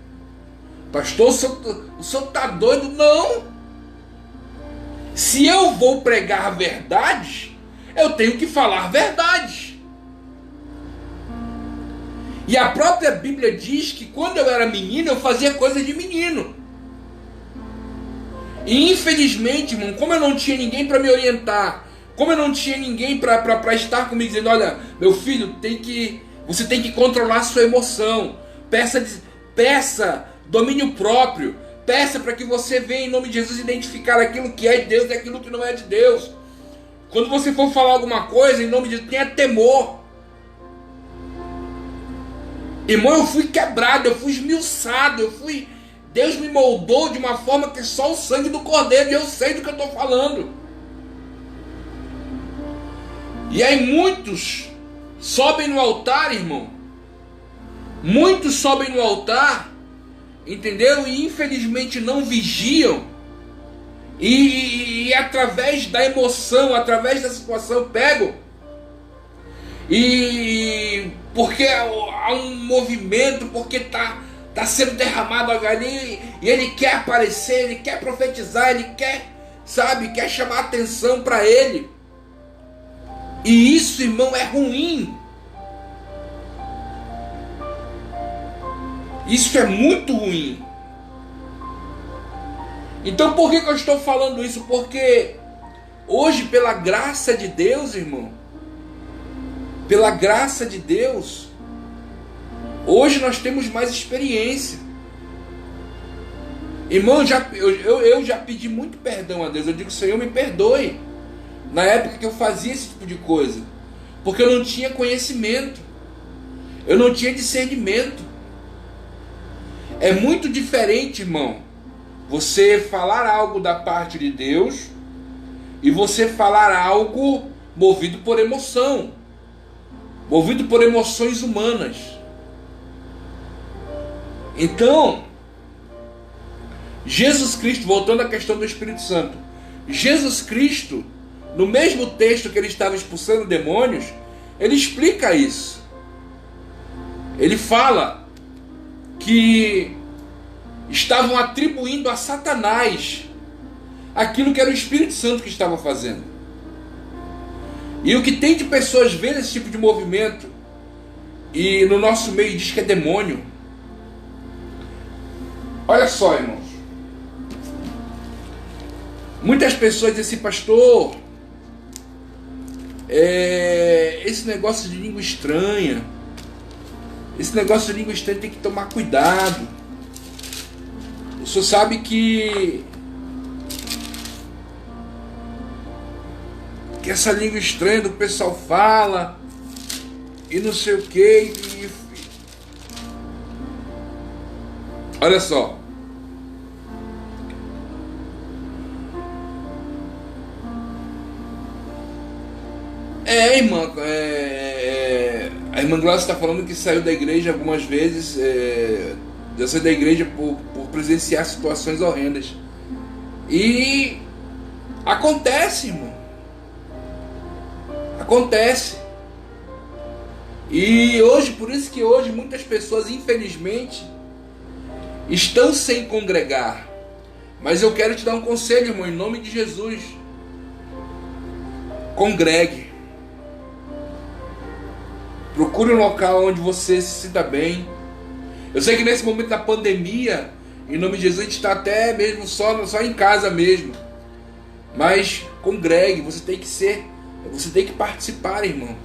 Speaker 1: Pastor, o senhor está doido? Não. Se eu vou pregar verdade, eu tenho que falar verdade. E a própria Bíblia diz que quando eu era menino, eu fazia coisa de menino. E infelizmente, irmão, como eu não tinha ninguém para me orientar, como eu não tinha ninguém para estar comigo dizendo, olha, meu filho, você tem que controlar a sua emoção. Peça domínio próprio. Peça para que você venha em nome de Jesus identificar aquilo que é de Deus e aquilo que não é de Deus. Quando você for falar alguma coisa, em nome de Deus, tenha temor. Irmão, eu fui quebrado, eu fui esmiuçado, Deus me moldou de uma forma que só o sangue do Cordeiro, e eu sei do que eu estou falando. E aí muitos sobem no altar, irmão. Muitos sobem no altar, entendeu? E infelizmente não vigiam. E através da emoção, através da situação, pegam. E porque há um movimento, porque está sendo derramado ali, e ele quer aparecer, ele quer profetizar, ele quer, sabe, quer chamar atenção para ele. E isso, irmão, é ruim. Isso é muito ruim. Então por que eu estou falando isso? Porque hoje, pela graça de Deus, irmão, pela graça de Deus, hoje nós temos mais experiência. Irmão, eu já pedi muito perdão a Deus. Eu digo, Senhor, me perdoe. Na época que eu fazia esse tipo de coisa. Porque eu não tinha conhecimento. Eu não tinha discernimento. É muito diferente, irmão, você falar algo da parte de Deus e você falar algo movido por emoção. Movido por emoções humanas. Então, Jesus Cristo, voltando à questão do Espírito Santo, Jesus Cristo, no mesmo texto que ele estava expulsando demônios, ele explica isso. Ele fala que estavam atribuindo a Satanás aquilo que era o Espírito Santo que estava fazendo. E o que tem de pessoas vendo esse tipo de movimento e no nosso meio diz que é demônio. Olha só, irmãos. Muitas pessoas dizem assim, pastor, esse negócio de língua estranha, esse negócio de língua estranha tem que tomar cuidado. O senhor sabe que essa língua estranha do pessoal fala e não sei o que. Olha só. Irmã, a irmã Glaucia está falando que saiu da igreja algumas vezes, já saiu da igreja por presenciar situações horrendas. E acontece, irmão. Acontece. E hoje, por isso que hoje muitas pessoas, infelizmente, estão sem congregar. Mas eu quero te dar um conselho, irmão, em nome de Jesus. Congregue. Procure um local onde você se sinta bem. Eu sei que nesse momento da pandemia, em nome de Jesus, a gente está até mesmo só em casa mesmo. Mas congregue, você tem que participar, irmão.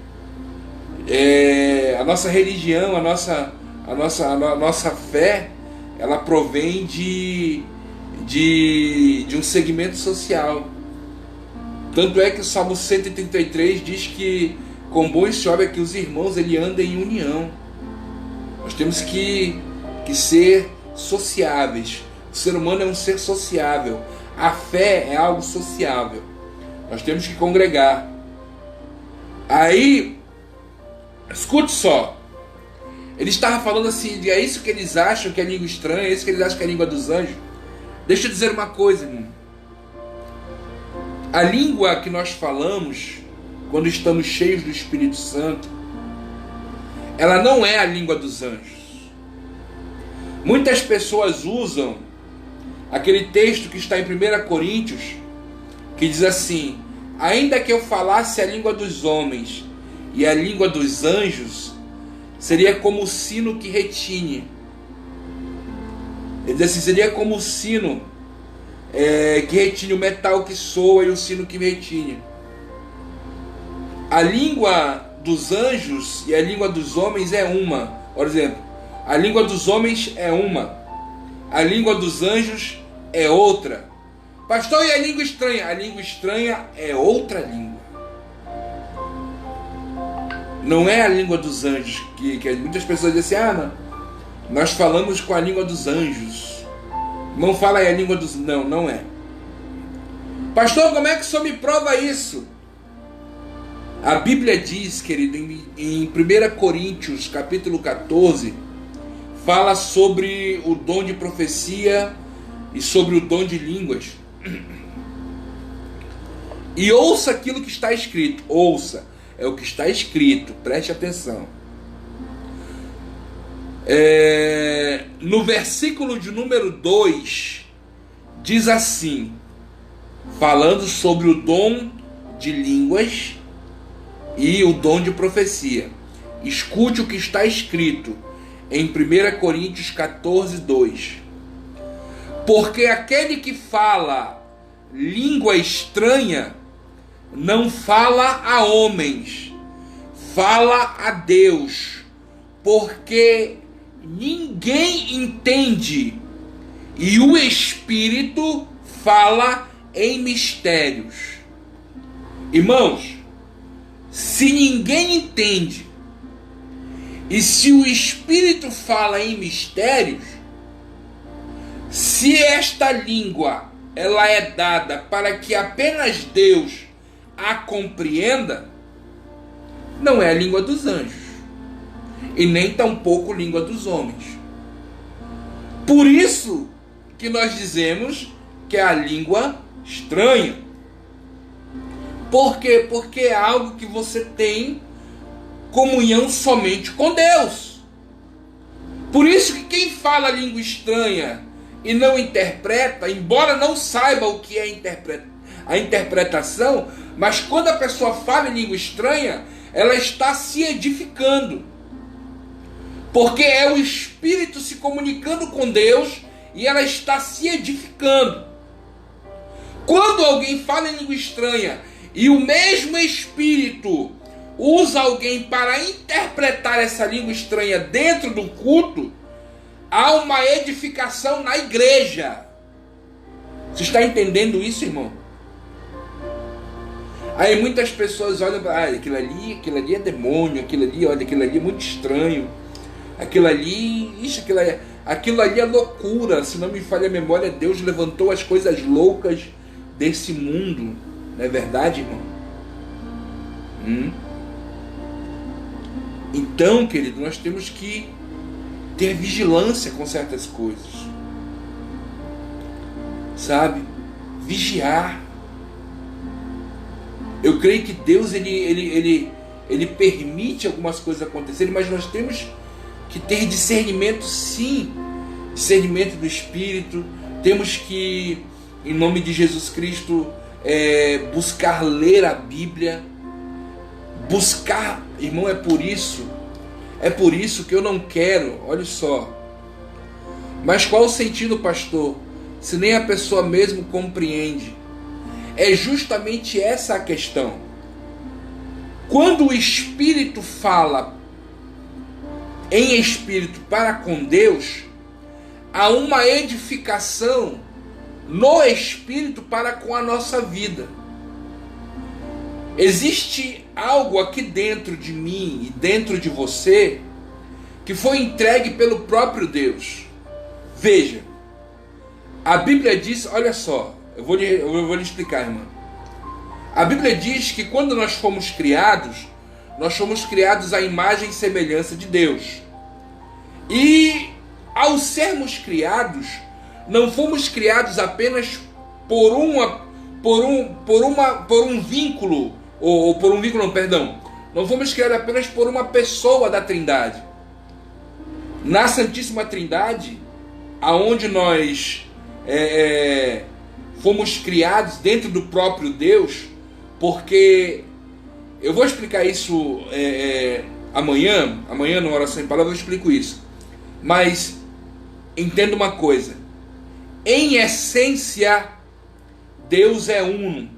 Speaker 1: A nossa religião, a nossa fé, ela provém de um segmento social. Tanto é que o Salmo 133 diz que Quão bom esse homem é que os irmãos ele andem em união. Nós temos que ser sociáveis. O ser humano é um ser sociável. A fé é algo sociável. Nós temos que congregar. Aí, escute só. Ele estava falando assim, é isso que eles acham que é língua estranha, é isso que eles acham que é a língua dos anjos. Deixa eu dizer uma coisa, irmão. A língua que nós falamos, quando estamos cheios do Espírito Santo, ela não é a língua dos anjos. Muitas pessoas usam aquele texto que está em 1 Coríntios, que diz assim: ainda que eu falasse a língua dos homens e a língua dos anjos, seria como o sino que retine. Ele diz assim, seria como o sino que retine, o metal que soa e o sino que retine. A língua dos anjos e a língua dos homens é uma. Por exemplo, a língua dos homens é uma, a língua dos anjos é outra. Pastor, e a língua estranha? A língua estranha é outra língua. Não é a língua dos anjos, que muitas pessoas dizem assim, não, nós falamos com a língua dos anjos. Não fala aí a língua dos... Não é. Pastor, como é que o senhor me prova isso? A Bíblia diz, querido, em 1 Coríntios, capítulo 14, fala sobre o dom de profecia e sobre o dom de línguas. E ouça aquilo que está escrito. Ouça, é o que está escrito, preste atenção. No versículo de número 2, diz assim, falando sobre o dom de línguas e o dom de profecia. Escute o que está escrito em 1 Coríntios 14, 2. Porque aquele que fala língua estranha não fala a homens, fala a Deus, porque ninguém entende, e o Espírito fala em mistérios. Irmãos, se ninguém entende, e se o Espírito fala em mistérios, se esta língua ela é dada para que apenas Deus a compreenda, não é a língua dos anjos e nem tampouco a língua dos homens. Por isso que nós dizemos que é a língua estranha. Por quê? Porque é algo que você tem comunhão somente com Deus. Por isso que quem fala língua estranha e não interpreta, embora não saiba o que é a interpretação, mas quando a pessoa fala em língua estranha, ela está se edificando. Porque é o Espírito se comunicando com Deus e ela está se edificando. Quando alguém fala em língua estranha e o mesmo Espírito usa alguém para interpretar essa língua estranha dentro do culto, há uma edificação na igreja. Você está entendendo isso, irmão? Aí muitas pessoas olham para aquilo ali é demônio, aquilo ali é muito estranho, aquilo ali é loucura. Se não me falha a memória, Deus levantou as coisas loucas desse mundo. Não é verdade, irmão? Então, querido, nós temos que ter vigilância com certas coisas, sabe? Vigiar. Eu creio que Deus ele permite algumas coisas acontecerem, mas nós temos que ter discernimento, sim, discernimento do Espírito. Temos que, em nome de Jesus Cristo, buscar ler a Bíblia, buscar, irmão. É por isso que eu não quero, olha só, mas qual o sentido, pastor, se nem a pessoa mesmo compreende? É justamente essa a questão. Quando o Espírito fala em Espírito para com Deus, há uma edificação no Espírito para com a nossa vida. Existe algo aqui dentro de mim e dentro de você que foi entregue pelo próprio Deus. Veja, a Bíblia diz, olha só, eu vou lhe explicar, irmã. A Bíblia diz que quando nós fomos criados à imagem e semelhança de Deus. E ao sermos criados, não fomos criados apenas por um vínculo, não fomos criados apenas por uma pessoa da Trindade. Na Santíssima Trindade, aonde nós fomos criados dentro do próprio Deus, porque eu vou explicar isso amanhã numa oração em palavras eu explico isso. Mas entenda uma coisa: em essência, Deus é uno.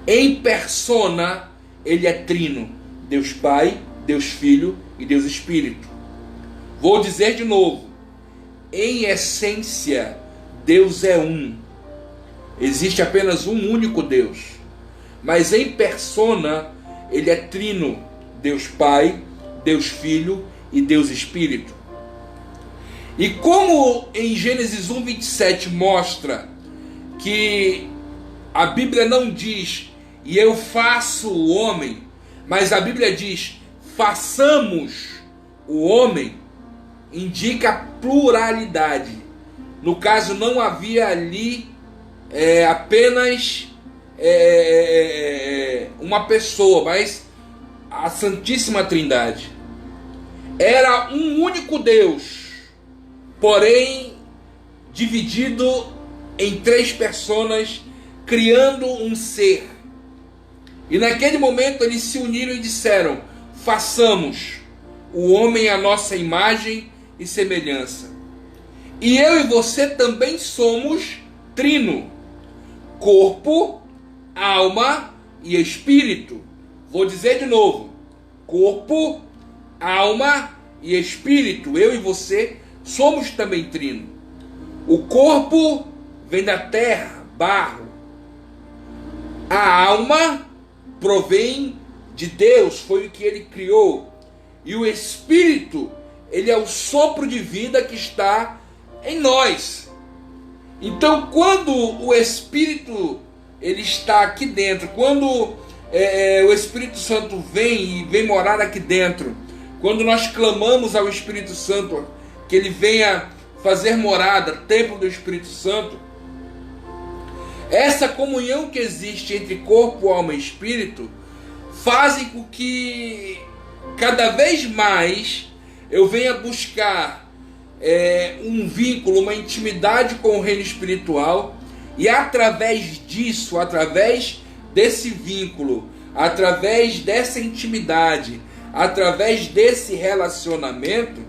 Speaker 1: Em persona, Ele é trino. Deus Pai, Deus Filho e Deus Espírito. Vou dizer de novo: em essência, Deus é um. Existe apenas um único Deus. Mas em persona, Ele é trino. Deus Pai, Deus Filho e Deus Espírito. E como em Gênesis 1:27 mostra que a Bíblia não diz e eu faço o homem, mas a Bíblia diz façamos o homem, indica pluralidade. No caso, não havia ali apenas uma pessoa, mas a Santíssima Trindade. Era um único Deus, porém dividido em três personas, criando um ser. E naquele momento eles se uniram e disseram: façamos o homem à nossa imagem e semelhança. E eu e você também somos trino: corpo, alma e espírito. Vou dizer de novo: corpo, alma e espírito. Eu e você somos também trino. O corpo vem da terra, barro. A alma provém de Deus, foi o que Ele criou. E o espírito, ele é o sopro de vida que está em nós. Então, quando o Espírito ele está aqui dentro, quando o Espírito Santo vem morar aqui dentro, quando nós clamamos ao Espírito Santo que ele venha fazer morada, templo do Espírito Santo, essa comunhão que existe entre corpo, alma e espírito fazem com que cada vez mais eu venha buscar um vínculo, uma intimidade com o reino espiritual, e através disso, através desse vínculo, através dessa intimidade, através desse relacionamento,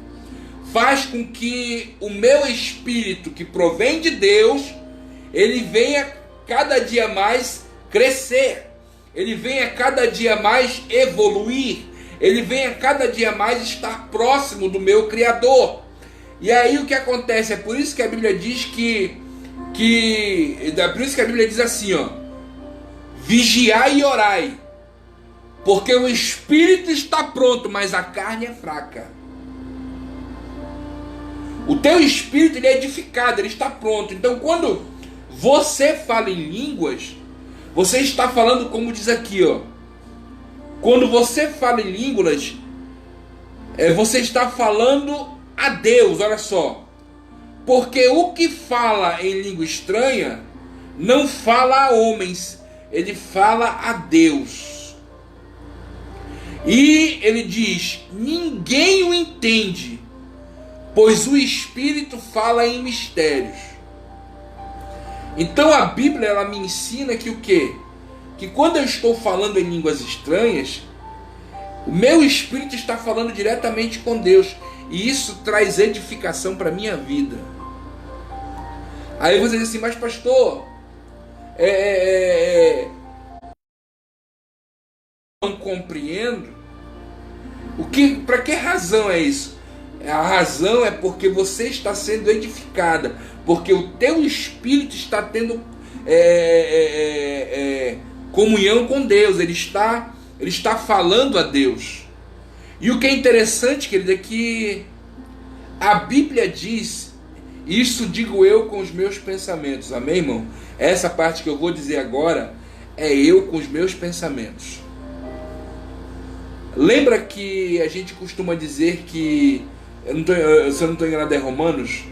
Speaker 1: faz com que o meu espírito, que provém de Deus, ele venha cada dia mais crescer, ele venha cada dia mais evoluir, ele venha cada dia mais estar próximo do meu Criador. E aí o que acontece? É por isso que a Bíblia diz por isso que a Bíblia diz assim, ó: vigiai e orai, porque o espírito está pronto, mas a carne é fraca. O teu espírito ele é edificado, ele está pronto. Então quando você fala em línguas, você está falando, como diz aqui, ó. Quando você fala em línguas, você está falando a Deus, olha só. Porque o que fala em língua estranha não fala a homens, ele fala a Deus. E ele diz: ninguém o entende, pois o Espírito fala em mistérios. Então a Bíblia ela me ensina que o quê? Que quando eu estou falando em línguas estranhas, o meu espírito está falando diretamente com Deus. E isso traz edificação para a minha vida. Aí você diz assim: mas pastor, não compreendo. Para que razão é isso? A razão é porque você está sendo edificada, porque o teu espírito está tendo comunhão com Deus, ele está ele está falando a Deus. E o que é interessante, querido, é que a Bíblia diz, isso digo eu com os meus pensamentos, amém, irmão? Essa parte que eu vou dizer agora é eu com os meus pensamentos. Lembra que a gente costuma dizer que, se eu não estou enganado, é Romanos?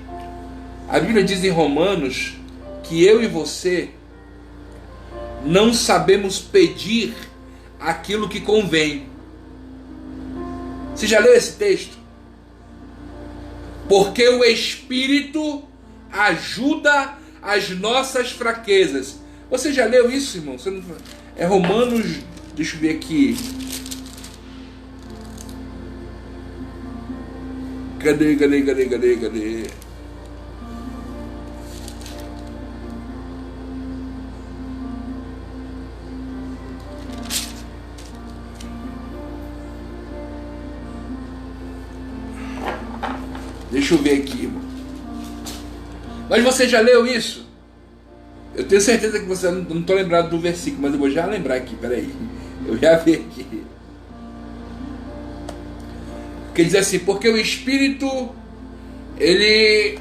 Speaker 1: A Bíblia diz em Romanos que eu e você não sabemos pedir aquilo que convém. Você já leu esse texto? Porque o Espírito ajuda as nossas fraquezas. Você já leu isso, irmão? Você não... É Romanos, deixa eu ver aqui. Cadê? Deixa eu ver aqui, irmão. Mas você já leu isso? Eu tenho certeza que você não estou lembrado do versículo, mas eu vou já lembrar aqui, peraí. Eu já vi aqui. Que diz assim, porque o Espírito, ele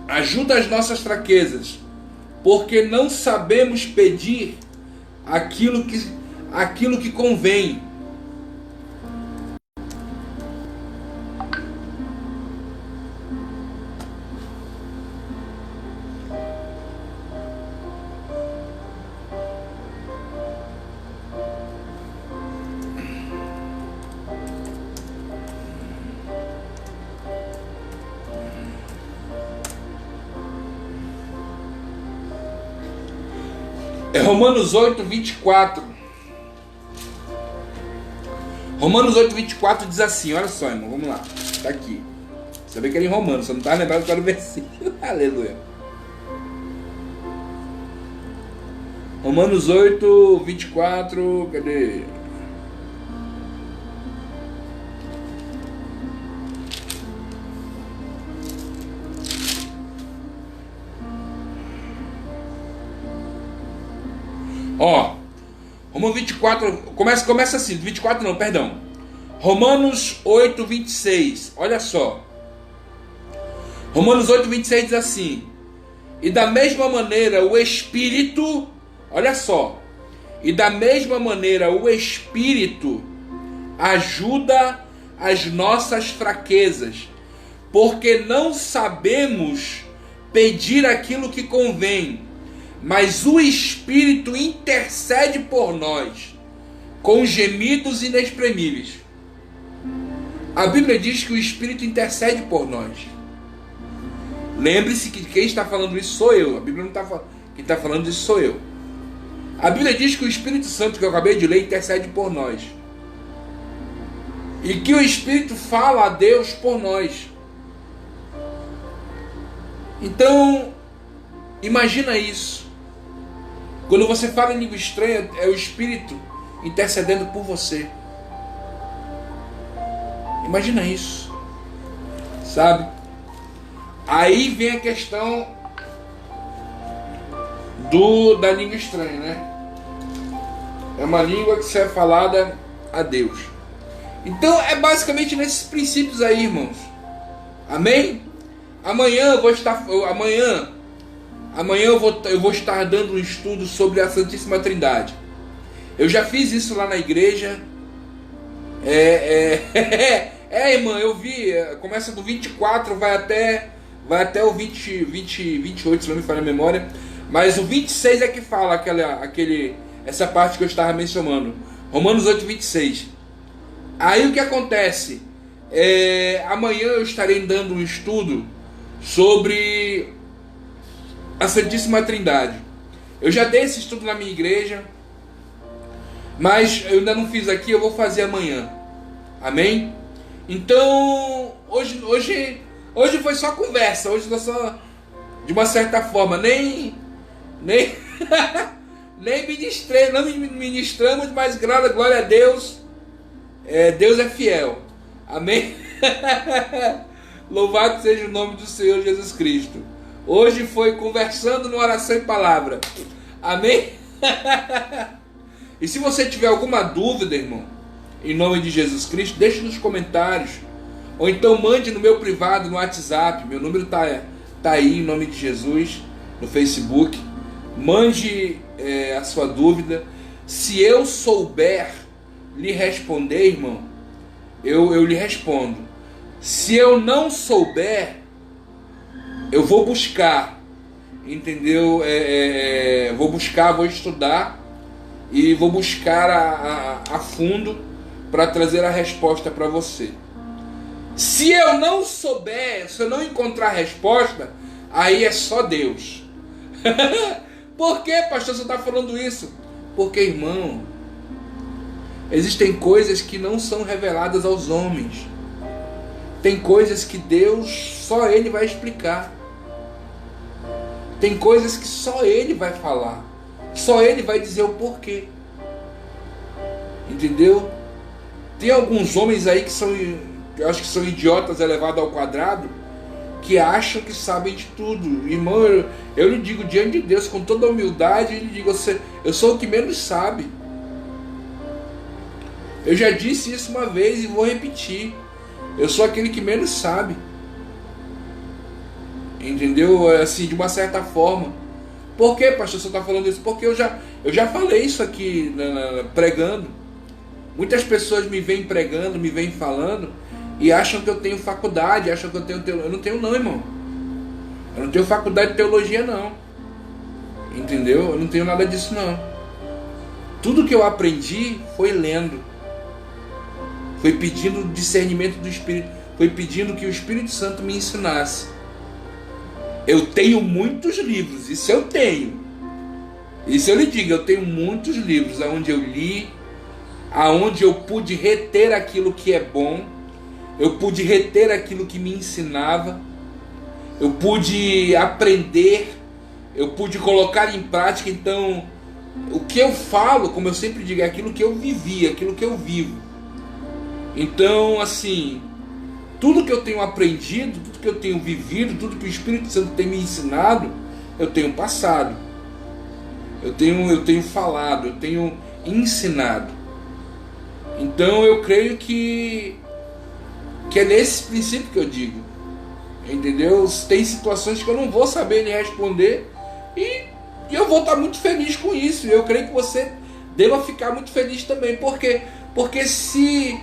Speaker 1: ajuda as nossas fraquezas, porque não sabemos pedir aquilo que convém. É Romanos 8, 24. Romanos 8, 24 diz assim, olha só, irmão, vamos lá. Está aqui. Você vê que era em Romanos, você não está lembrado qual era o versículo. Aleluia. Romanos 8, 24, cadê? Ó, Romanos 24, começa assim, 24 não, perdão. Romanos 8, 26, olha só. Romanos 8, 26 diz assim, e da mesma maneira o Espírito, olha só, e da mesma maneira o Espírito ajuda as nossas fraquezas, porque não sabemos pedir aquilo que convém, mas o Espírito intercede por nós com gemidos inexprimíveis. A Bíblia diz que o Espírito intercede por nós. Lembre-se que quem está falando isso sou eu. A Bíblia não está falando. Quem está falando isso sou eu. A Bíblia diz que o Espírito Santo, que eu acabei de ler, intercede por nós. E que o Espírito fala a Deus por nós. Então, imagina isso. Quando você fala em língua estranha, é o Espírito intercedendo por você. Imagina isso. Sabe? Aí vem a questão da língua estranha, né? É uma língua que serve falada a Deus. Então é basicamente nesses princípios aí, irmãos. Amém? Amanhã eu vou estar dando um estudo sobre a Santíssima Trindade. Eu já fiz isso lá na igreja. Irmã, eu vi. Começa do 24, vai até o 28, se não me falha a memória. Mas o 26 é que fala essa parte que eu estava mencionando. Romanos 8, 26. Aí o que acontece? Amanhã eu estarei dando um estudo sobre a Santíssima Trindade. Eu já dei esse estudo na minha igreja, mas eu ainda não fiz aqui, eu vou fazer amanhã. Amém? Então, hoje foi só conversa, hoje foi só, de uma certa forma, nem ministrei, não ministramos, mas glória a Deus, Deus é fiel. Amém? Louvado seja o nome do Senhor Jesus Cristo. Hoje foi conversando no oração e palavra. Amém? E se você tiver alguma dúvida, irmão, em nome de Jesus Cristo, deixe nos comentários. Ou então mande no meu privado, no WhatsApp. Meu número tá aí, em nome de Jesus, no Facebook. Mande a sua dúvida. Se eu souber lhe responder, irmão, eu lhe respondo. Se eu não souber, eu vou buscar, entendeu? Vou buscar, vou estudar e vou buscar a fundo para trazer a resposta para você. Se eu não souber, se eu não encontrar a resposta, aí é só Deus. Por que, pastor, você está falando isso? Porque, irmão, existem coisas que não são reveladas aos homens. Tem coisas que Deus, só Ele vai explicar. Tem coisas que só Ele vai falar. Só Ele vai dizer o porquê. Entendeu? Tem alguns homens aí que são, eu acho que são idiotas elevados ao quadrado, que acham que sabem de tudo. Irmão, eu lhe digo diante de Deus, com toda a humildade, eu lhe digo, eu sou o que menos sabe. Eu já disse isso uma vez e vou repetir. Eu sou aquele que menos sabe. Entendeu? Assim, de uma certa forma. Por que, pastor, você está falando isso? Porque eu já falei isso aqui pregando. Muitas pessoas me vêm pregando, me vêm falando e acham que eu tenho faculdade, acham que eu tenho teologia. Eu não tenho não, irmão. Eu não tenho faculdade de teologia não. Entendeu? Eu não tenho nada disso não. Tudo que eu aprendi foi lendo. Foi pedindo discernimento do Espírito. Foi pedindo que o Espírito Santo me ensinasse. Eu tenho muitos livros, isso eu tenho. Isso eu lhe digo, eu tenho muitos livros onde eu li, aonde eu pude reter aquilo que é bom, eu pude reter aquilo que me ensinava, eu pude aprender, eu pude colocar em prática. Então, o que eu falo, como eu sempre digo, é aquilo que eu vivi, aquilo que eu vivo. Então, assim, tudo que eu tenho aprendido, tudo que eu tenho vivido, tudo que o Espírito Santo tem me ensinado, eu tenho passado. Eu tenho falado, eu tenho ensinado. Então eu creio que é nesse princípio que eu digo. Entendeu? Tem situações que eu não vou saber lhe responder e eu vou estar muito feliz com isso. Eu creio que você deva ficar muito feliz também. Por quê? Porque se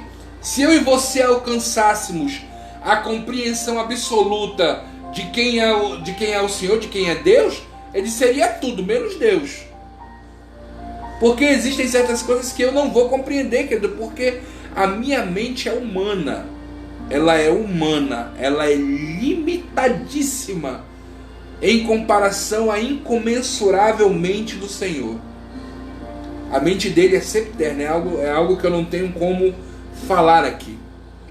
Speaker 1: eu e você alcançássemos a compreensão absoluta de quem é o Senhor, de quem é Deus, Ele seria tudo, menos Deus. Porque existem certas coisas que eu não vou compreender, querido, porque a minha mente é humana. Ela é humana, ela é limitadíssima em comparação à incomensurável mente do Senhor. A mente dele é sempre eterna, é algo que eu não tenho como falar aqui.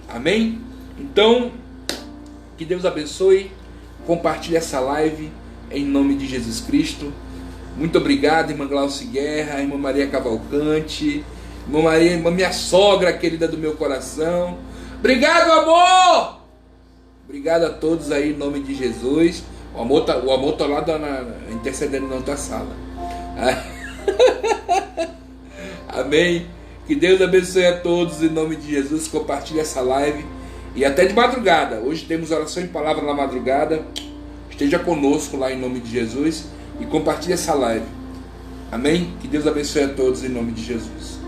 Speaker 1: Amém? Então, que Deus abençoe. Compartilhe essa live em nome de Jesus Cristo. Muito obrigado, irmã Glauci Guerra, irmã Maria Cavalcante, irmã Maria, irmã minha sogra querida do meu coração. Obrigado, amor! Obrigado a todos aí em nome de Jesus. O amor tá lá intercedendo na outra sala. Amém? Que Deus abençoe a todos em nome de Jesus. Compartilhe essa live. E até de madrugada. Hoje temos oração em palavra na madrugada. Esteja conosco lá em nome de Jesus. E compartilhe essa live. Amém? Que Deus abençoe a todos em nome de Jesus.